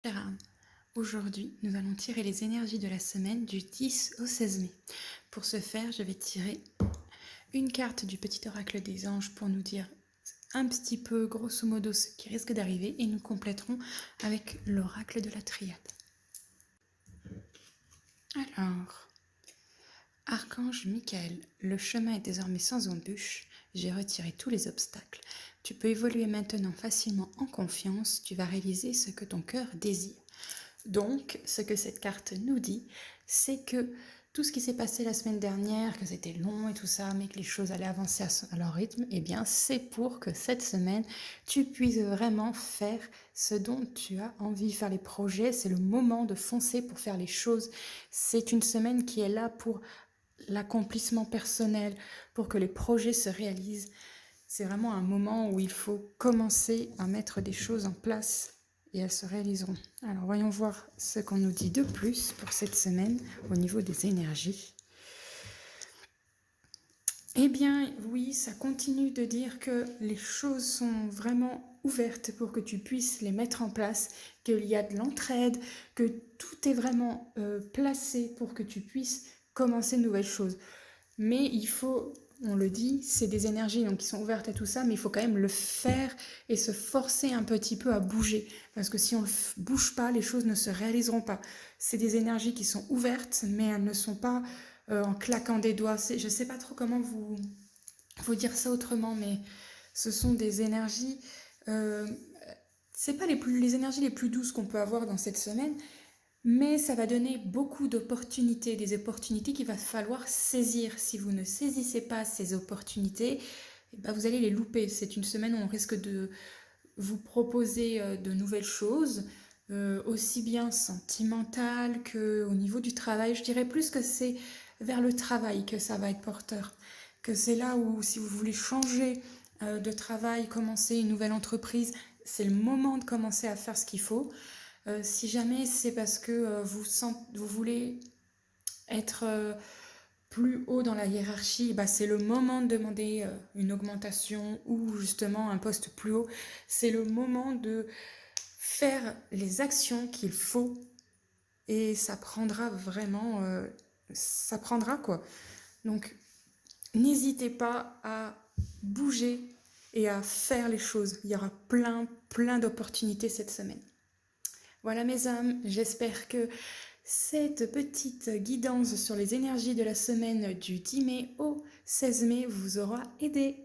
Chère âme, aujourd'hui, nous allons tirer les énergies de la semaine du 10 au 16 mai. Pour ce faire, je vais tirer une carte du petit oracle des anges pour nous dire un petit peu, grosso modo, ce qui risque d'arriver et nous compléterons avec l'oracle de la triade. Alors, Archange Michael, le chemin est désormais sans embûche, j'ai retiré tous les obstacles. Tu peux évoluer maintenant facilement en confiance, tu vas réaliser ce que ton cœur désire. Donc, ce que cette carte nous dit, c'est que tout ce qui s'est passé la semaine dernière, que c'était long et tout ça, mais que les choses allaient avancer à leur rythme, eh bien, c'est pour que cette semaine, tu puisses vraiment faire ce dont tu as envie, faire les projets. C'est le moment de foncer pour faire les choses. C'est une semaine qui est là pour l'accomplissement personnel, pour que les projets se réalisent. C'est vraiment un moment où il faut commencer à mettre des choses en place et elles se réaliseront. Alors voyons voir ce qu'on nous dit de plus pour cette semaine au niveau des énergies. Eh bien oui, ça continue de dire que les choses sont vraiment ouvertes pour que tu puisses les mettre en place, qu'il y a de l'entraide, que tout est vraiment placé pour que tu puisses commencer de nouvelles choses. Mais il faut, on le dit, c'est des énergies donc, qui sont ouvertes à tout ça, mais il faut quand même le faire et se forcer un petit peu à bouger. Parce que si on ne bouge pas, les choses ne se réaliseront pas. C'est des énergies qui sont ouvertes, mais elles ne sont pas en claquant des doigts. Je ne sais pas trop comment vous dire ça autrement, mais ce sont des énergies... c'est pas les énergies les plus douces qu'on peut avoir dans cette semaine, mais ça va donner beaucoup d'opportunités, des opportunités qu'il va falloir saisir. Si vous ne saisissez pas ces opportunités, eh ben vous allez les louper. C'est une semaine où on risque de vous proposer de nouvelles choses, aussi bien sentimentales qu'au niveau du travail. Je dirais plus que c'est vers le travail que ça va être porteur. Que c'est là où, si vous voulez changer de travail, commencer une nouvelle entreprise, c'est le moment de commencer à faire ce qu'il faut. Si jamais c'est parce que vous voulez être plus haut dans la hiérarchie, bah c'est le moment de demander une augmentation ou justement un poste plus haut. C'est le moment de faire les actions qu'il faut et ça prendra vraiment... ça prendra quoi. Donc n'hésitez pas à bouger et à faire les choses. Il y aura plein d'opportunités cette semaine. Voilà mes âmes, j'espère que cette petite guidance sur les énergies de la semaine du 10 mai au 16 mai vous aura aidé.